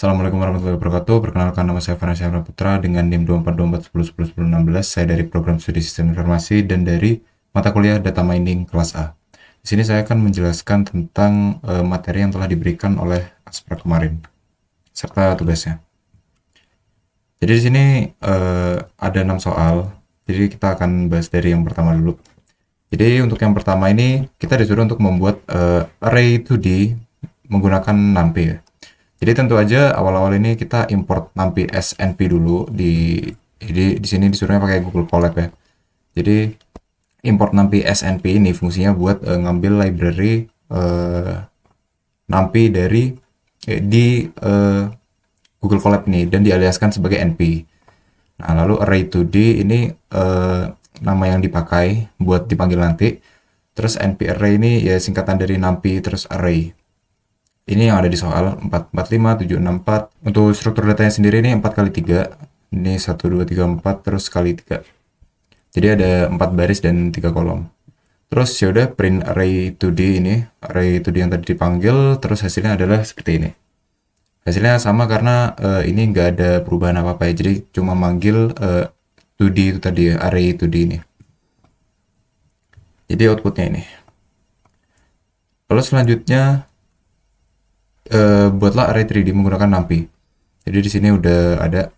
Assalamualaikum warahmatullahi wabarakatuh. Perkenalkan, nama saya Farhan Syahra Putra dengan NIM 2424101016. Saya dari program studi Sistem Informasi dan dari mata kuliah Data Mining kelas A. Di sini saya akan menjelaskan tentang materi yang telah diberikan oleh Aspra kemarin serta tugasnya. Jadi di sini ada 6 soal. Jadi kita akan bahas dari yang pertama dulu. Jadi untuk yang pertama ini kita disuruh untuk membuat array 2D menggunakan NumPy ya. Jadi tentu aja awal-awal ini kita import NumPy SNP dulu jadi di sini disuruhnya pakai Google Colab ya. Jadi import NumPy SNP ini fungsinya buat ngambil library NumPy di Google Colab ini dan dialiaskan sebagai NP. Nah, lalu array 2D ini nama yang dipakai buat dipanggil nanti. Terus NP array ini ya singkatan dari NumPy terus array. Ini yang ada di soal 445, 764. Untuk struktur datanya sendiri ini 4 kali 3. Ini 1, 2, 3, 4 terus kali 3. Jadi ada 4 baris dan 3 kolom. Terus ya udah print array 2D ini, array 2D yang tadi dipanggil, terus hasilnya adalah seperti ini. Hasilnya sama karena ini nggak ada perubahan apa-apa ya. Jadi cuma manggil 2D itu tadi ya, array 2D ini. Jadi outputnya ini. Lalu selanjutnya buatlah array 3D menggunakan NumPy. Jadi di sini udah ada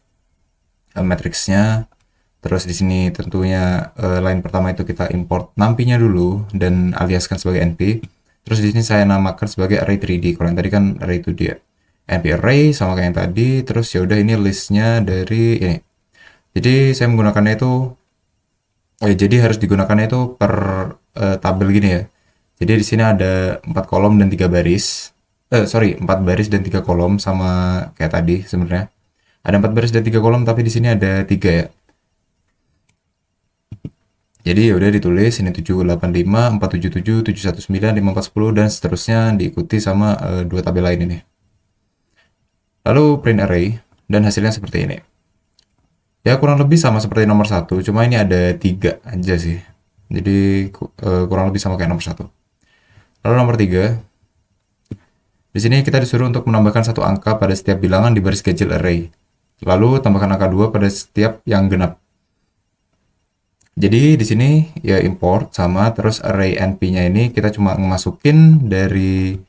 matriksnya. Terus di sini tentunya line pertama itu kita import NumPy-nya dulu dan aliaskan sebagai NP. Terus di sini saya namakan sebagai array 3D. Kalau yang tadi kan array 2D ya. NP array sama kayak yang tadi. Terus ya udah ini listnya dari ini. Jadi saya menggunakannya itu jadi harus digunakannya itu per tabel gini ya. Jadi di sini ada 4 kolom dan 3 baris. 4 baris dan 3 kolom sama kayak tadi sebenarnya. Ada 4 baris dan 3 kolom tapi di sini ada 3 ya. Jadi udah ditulis ini 785, 477, 719, 5410 dan seterusnya diikuti sama dua tabel lain ini. Lalu print array dan hasilnya seperti ini. Ya kurang lebih sama seperti nomor 1, cuma ini ada 3 aja sih. Jadi kurang lebih sama kayak nomor 1. Lalu nomor 3. Di sini kita disuruh untuk menambahkan satu angka pada setiap bilangan di baris ganjil array. Lalu tambahkan angka 2 pada setiap yang genap. Jadi di sini ya import sama terus array np-nya ini kita cuma masukin dari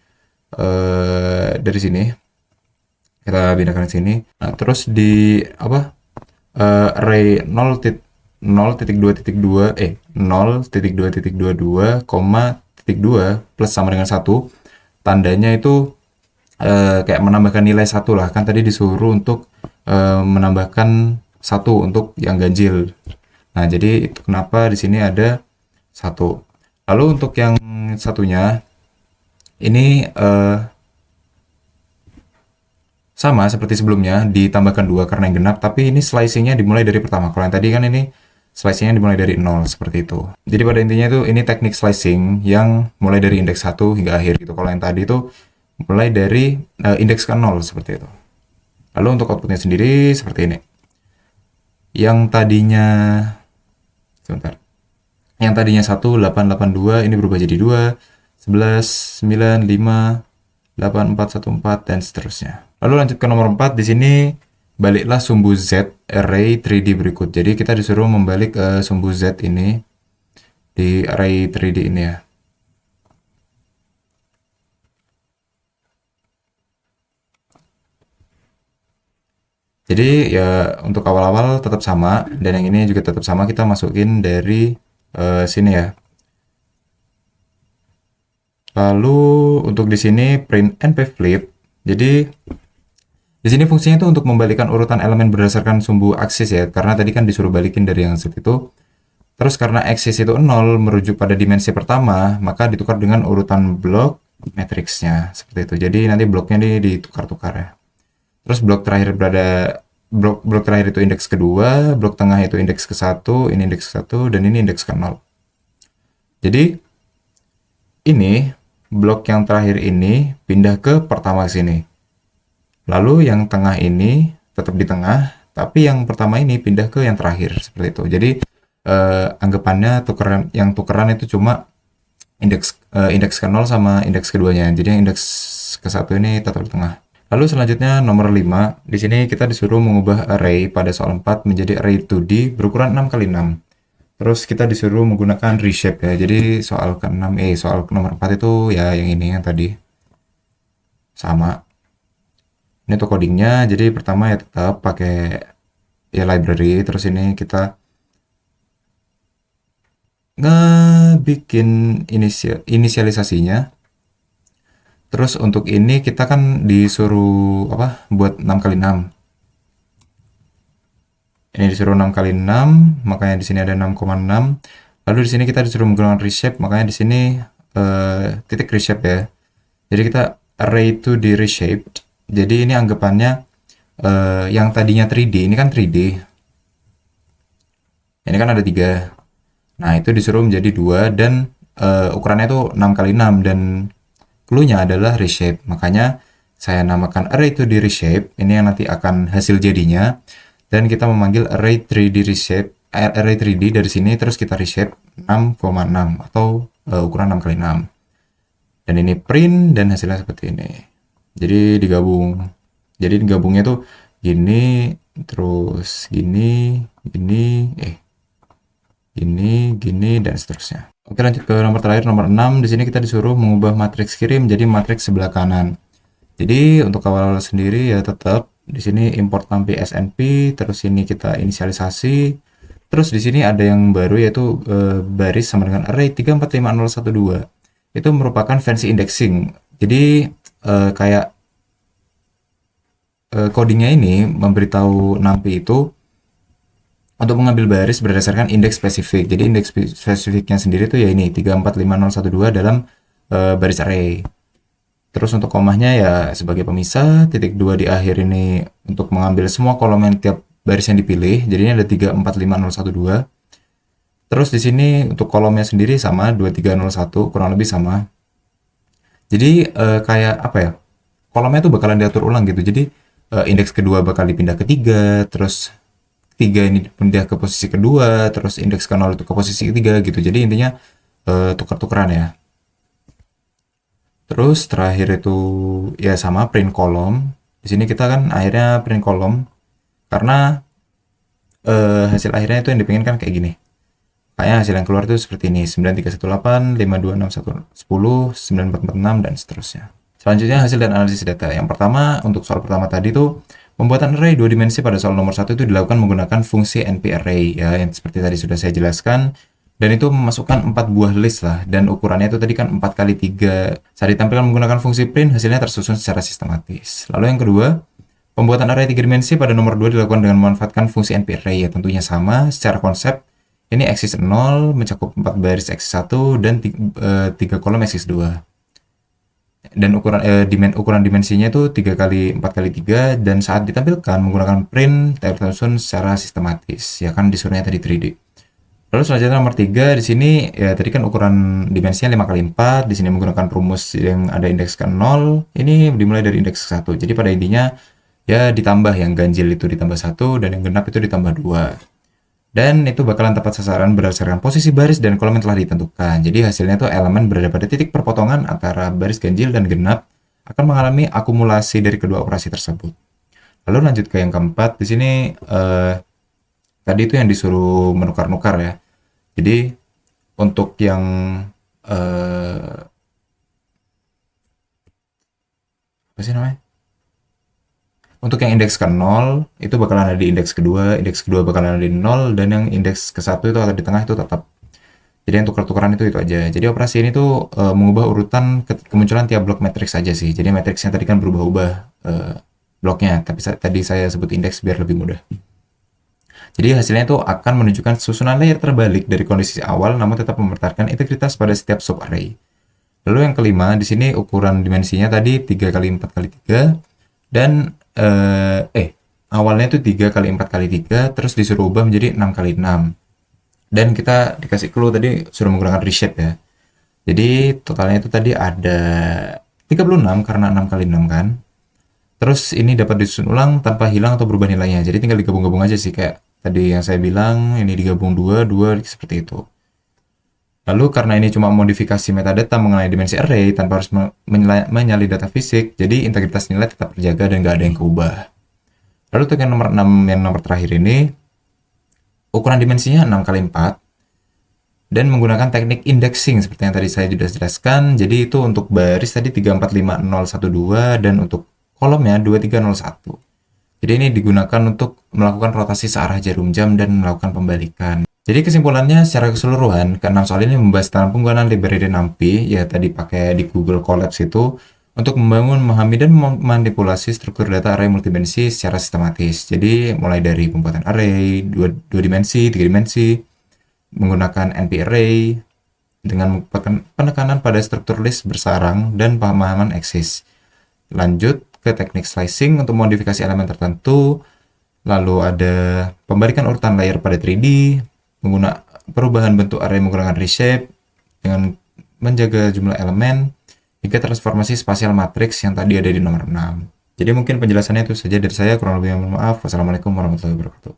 sini. Kita pindahkan ke sini. Nah, terus di array 0.2.2 0.2.22, plus sama dengan 1. Tandanya itu kayak menambahkan nilai 1 lah. Kan tadi disuruh untuk menambahkan 1 untuk yang ganjil. Nah, jadi itu kenapa di sini ada 1. Lalu untuk yang satunya ini sama seperti sebelumnya, ditambahkan 2 karena yang genap, tapi ini slicingnya dimulai dari pertama. Kalau yang tadi kan ini slicingnya dimulai dari 0, seperti itu. Jadi pada intinya itu ini teknik slicing yang mulai dari indeks 1 hingga akhir gitu. Kalau yang tadi itu mulai dari indeks ke 0, seperti itu. Lalu untuk outputnya sendiri seperti ini. Yang tadinya, sebentar. Yang tadinya 1, 8, 8, 2, ini berubah jadi 2, 11, 9, 5, 8, 4, 1, 4, dan seterusnya. Lalu lanjut ke nomor 4, di sini baliklah sumbu Z array 3D berikut. Jadi kita disuruh membalik sumbu Z ini di array 3D ini ya. Jadi ya untuk awal-awal tetap sama dan yang ini juga tetap sama, kita masukin dari sini ya. Lalu untuk di sini print np flip. Jadi di sini fungsinya itu untuk membalikan urutan elemen berdasarkan sumbu aksis ya, karena tadi kan disuruh balikin dari yang Z itu. Terus karena aksis itu 0 merujuk pada dimensi pertama, maka ditukar dengan urutan blok matriksnya seperti itu. Jadi nanti bloknya ini ditukar-tukar ya. Terus blok terakhir blok terakhir itu indeks kedua, blok tengah itu indeks ke-1, ini indeks ke-1 dan ini indeks ke-0. Jadi ini blok yang terakhir ini pindah ke pertama sini. Lalu yang tengah ini tetap di tengah, tapi yang pertama ini pindah ke yang terakhir seperti itu. Jadi anggapannya tukeran itu cuma indeks ke-0 sama indeks keduanya. Jadi yang indeks ke-1 ini tetap di tengah. Lalu selanjutnya nomor 5, di sini kita disuruh mengubah array pada soal 4 menjadi array 2D berukuran 6 kali 6. Terus kita disuruh menggunakan reshape ya. Jadi soal ke-6 soal nomor 4 itu ya yang ini yang tadi. Sama. Ini untuk codingnya, jadi pertama ya tetap pakai ya library, terus ini kita ngebikin inisialisasinya. Terus untuk ini kita kan disuruh apa? Buat 6 kali 6. Ini disuruh 6 kali 6, makanya di sini ada 6,6. Lalu di sini kita disuruh menggunakan reshape, makanya di sini titik reshape ya. Jadi kita array itu di reshaped. Jadi ini anggapannya yang tadinya 3D, ini kan 3D. Ini kan ada 3. Nah, itu disuruh menjadi 2 dan ukurannya itu 6 kali 6 dan clue-nya adalah reshape. Makanya saya namakan array itu di reshape. Ini yang nanti akan hasil jadinya. Dan kita memanggil array 3D reshape, array 3D dari sini terus kita reshape 6,6 atau ukuran 6 kali 6. Dan ini print dan hasilnya seperti ini. Jadi digabung. Jadi digabungnya tuh gini, terus gini, gini, dan seterusnya. Oke, lanjut ke nomor terakhir, nomor 6. Di sini kita disuruh mengubah matriks kiri menjadi matriks sebelah kanan. Jadi untuk awal sendiri ya tetap di sini import nampi snp, terus ini kita inisialisasi. Terus di sini ada yang baru yaitu baris sama dengan array 345012. Itu merupakan fancy indexing. Jadi kayak codingnya ini memberitahu nampi itu untuk mengambil baris berdasarkan indeks spesifik. Jadi indeks spesifiknya sendiri tuh ya ini 345012 dalam baris array. Terus untuk komahnya ya sebagai pemisah, titik 2 di akhir ini untuk mengambil semua kolom yang tiap baris yang dipilih. Jadi ini ada 345012. Terus di sini untuk kolomnya sendiri sama 2301, kurang lebih sama. Jadi kayak apa ya? Kolomnya tuh bakalan diatur ulang gitu. Jadi indeks kedua bakal dipindah ke 3, terus 3 ini pindah ke posisi kedua, terus indeks ke 0 itu ke posisi ketiga gitu. Jadi intinya tukar-tukeran ya. Terus terakhir itu ya sama print kolom. Di sini kita kan akhirnya print kolom karena hasil akhirnya itu yang dipinginkan kayak gini. Kayaknya hasil yang keluar itu seperti ini, 9318, 5261, 10, 9446 dan seterusnya. Selanjutnya hasil dan analisis data. Yang pertama untuk soal pertama tadi tuh pembuatan array 2 dimensi pada soal nomor 1 itu dilakukan menggunakan fungsi nparray ya, yang seperti tadi sudah saya jelaskan. Dan itu memasukkan 4 buah list lah, dan ukurannya itu tadi kan 4 kali 3. Saat ditampilkan menggunakan fungsi print, hasilnya tersusun secara sistematis. Lalu yang kedua, pembuatan array 3 dimensi pada nomor 2 dilakukan dengan memanfaatkan fungsi nparray ya, tentunya sama secara konsep. Ini axis 0 mencakup 4 baris axis 1 dan 3 kolom axis 2. Dan ukuran dimensinya itu 3 kali 4 kali 3, dan saat ditampilkan menggunakan print tersusun secara sistematis. Ya kan disuruhnya tadi 3D. Lalu selanjutnya nomor 3 di sini ya tadi kan ukuran dimensinya 5 kali 4, di sini menggunakan rumus yang ada indeks ke 0. Ini dimulai dari indeks ke 1. Jadi pada intinya ya ditambah yang ganjil itu ditambah 1 dan yang genap itu ditambah 2. Dan itu bakalan tepat sasaran berdasarkan posisi baris dan kolom yang telah ditentukan. Jadi hasilnya tuh elemen berada pada titik perpotongan antara baris ganjil dan genap akan mengalami akumulasi dari kedua operasi tersebut. Lalu lanjut ke yang keempat, di sini tadi itu yang disuruh menukar-nukar ya. Jadi untuk yang apa sih namanya? Untuk yang indeks ke 0 itu bakalan ada di indeks kedua bakalan ada di 0, dan yang indeks ke 1 itu atau di tengah itu tetap. Jadi yang tukar-tukaran itu aja. Jadi operasi ini tuh mengubah urutan kemunculan tiap blok matriks saja sih. Jadi matriksnya tadi kan berubah-ubah bloknya, tapi tadi saya sebut indeks biar lebih mudah. Jadi hasilnya itu akan menunjukkan susunan layer terbalik dari kondisi awal namun tetap mempertahankan integritas pada setiap subarray. Lalu yang kelima, di sini ukuran dimensinya tadi 3 kali 4 kali 3, dan awalnya itu 3 kali 4 kali 3, terus disuruh ubah menjadi 6 kali 6. Dan kita dikasih clue tadi suruh menggunakan reshape ya. Jadi totalnya itu tadi ada 36 karena 6 kali 6 kan. Terus ini dapat disusun ulang tanpa hilang atau berubah nilainya. Jadi tinggal digabung-gabung aja sih, kayak tadi yang saya bilang, ini digabung 2 seperti itu. Lalu karena ini cuma modifikasi metadata mengenai dimensi array tanpa harus menyalin data fisik, jadi integritas nilai tetap terjaga dan nggak ada yang keubah. Lalu untuk yang nomor 6, yang nomor terakhir ini, ukuran dimensinya 6 kali 4 dan menggunakan teknik indexing seperti yang tadi saya sudah jelaskan. Jadi itu untuk baris tadi 345012 dan untuk kolomnya 2301. Jadi ini digunakan untuk melakukan rotasi searah jarum jam dan melakukan pembalikan. Jadi kesimpulannya secara keseluruhan, ke-6 soal ini membahas tentang penggunaan library NumPy, ya tadi pakai di Google Colabs itu, untuk membangun, memahami, dan memanipulasi struktur data array multidimensi secara sistematis. Jadi mulai dari pembuatan array, 2 dimensi, 3 dimensi, menggunakan NP array, dengan penekanan pada struktur list bersarang dan pemahaman axis. Lanjut ke teknik slicing untuk modifikasi elemen tertentu, lalu ada pembalikan urutan layer pada 3D, perubahan bentuk array menggunakan reshape dengan menjaga jumlah elemen, hingga transformasi spasial matriks yang tadi ada di nomor 6. Jadi mungkin penjelasannya itu saja dari saya, kurang lebih mohon maaf. Wassalamualaikum warahmatullahi wabarakatuh.